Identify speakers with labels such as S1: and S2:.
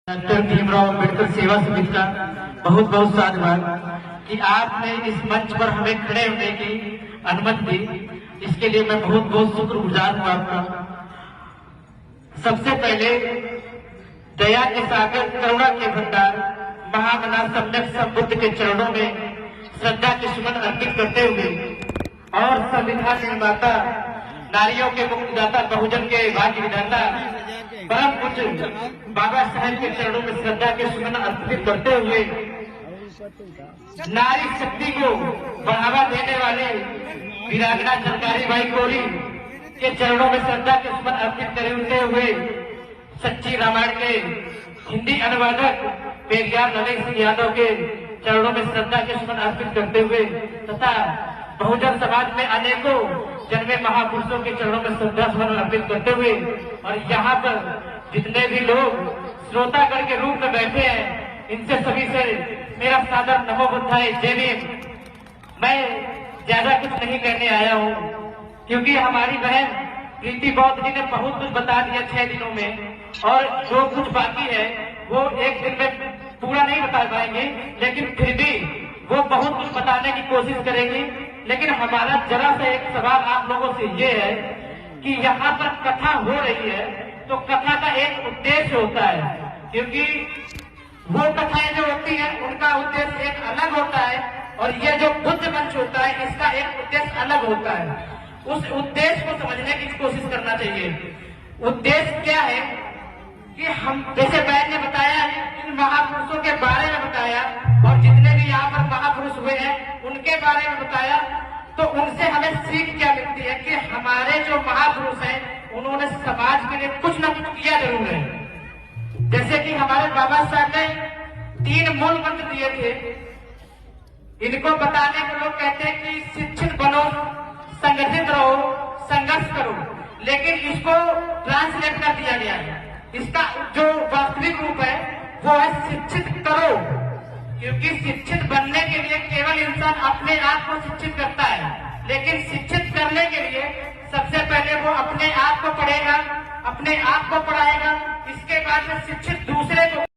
S1: Doctor Bhimrao Ambedkar सेवा समिति का बहुत बहुत साधुवाद कि आपने इस मंच पर हमें खड़े होने की अनुमति दी। इसके लिए मैं बहुत बहुत शुक्रगुजार हूँ आपका। सबसे पहले दया के सागर करुणा के भंडार महामना सम्यक संबुद्ध के चरणों में श्रद्धा के सुमन अर्पित करते हुए और संविधान निर्माता, नारियों के मुक्तिदाता, बहुजन के भाग्य विधाता परम पूज्य बाबा साहेब के चरणों में श्रद्धा के सुमन अर्पित करते हुए नारी शक्ति को बढ़ावा देने वाले वीरांगना झलकारी बाई कोली के चरणों में श्रद्धा के सुमन अर्पित करते हुए सच्ची रामायण के हिंदी अनुवादक पेरियार नरेश सिंह यादव के चरणों में श्रद्धा के सुमन अर्पित करते हुए तथा बहुजन समाज में अनेकों जन्मे महापुरुषों के चरणों में श्रद्धा सुमन अर्पित करते हुए और यहाँ पर जितने भी लोग श्रोतागण के रूप में बैठे हैं, इनसे सभी से मेरा सादर नमो बुद्धाय जय भीम। मैं ज्यादा कुछ नहीं कहने आया हूँ क्योंकि हमारी बहन प्रीति बौद्ध जी ने बहुत कुछ बता दिया 6 दिनों में, और जो कुछ बाकी है वो एक दिन में पूरा नहीं बता पाएंगे, लेकिन फिर भी वो बहुत कुछ बताने की कोशिश करेंगी। लेकिन हमारा जरा सा एक सवाल आप लोगों से ये है कि यहाँ पर कथा हो रही है तो कथा का एक उद्देश्य होता है, क्योंकि वो कथाएं जो होती हैं उनका उद्देश्य एक अलग होता है और ये जो बुद्ध मंच होता है इसका एक उद्देश्य अलग होता है। उस उद्देश्य को समझने की कोशिश करना चाहिए। उद्देश्य क्या है कि हम, जैसे बहन ने बताया, इन महापुरुषों के बारे में बताया और जितने भी यहाँ पर महापुरुष हुए हैं उनके बारे में बताया, तो उनसे हमें सीख क्या मिलती है कि हमारे जो महापुरुष हैं उन्होंने समाज के लिए कुछ न कुछ किया जरूर है। जैसे कि हमारे बाबा साहब ने 3 मूल मंत्र दिए थे। इनको बताने को लोग कहते हैं कि शिक्षित बनो, संगठित रहो, संघर्ष करो, लेकिन इसको ट्रांसलेट कर दिया गया है। इसका जो वास्तविक रूप है वो है शिक्षित करो, क्योंकि शिक्षित बनने के लिए केवल इंसान अपने आप को शिक्षित करता है, लेकिन शिक्षित करने के लिए सबसे पहले वो अपने आप को पढ़ेगा, अपने आप को पढ़ाएगा, इसके बाद में शिक्षित दूसरे को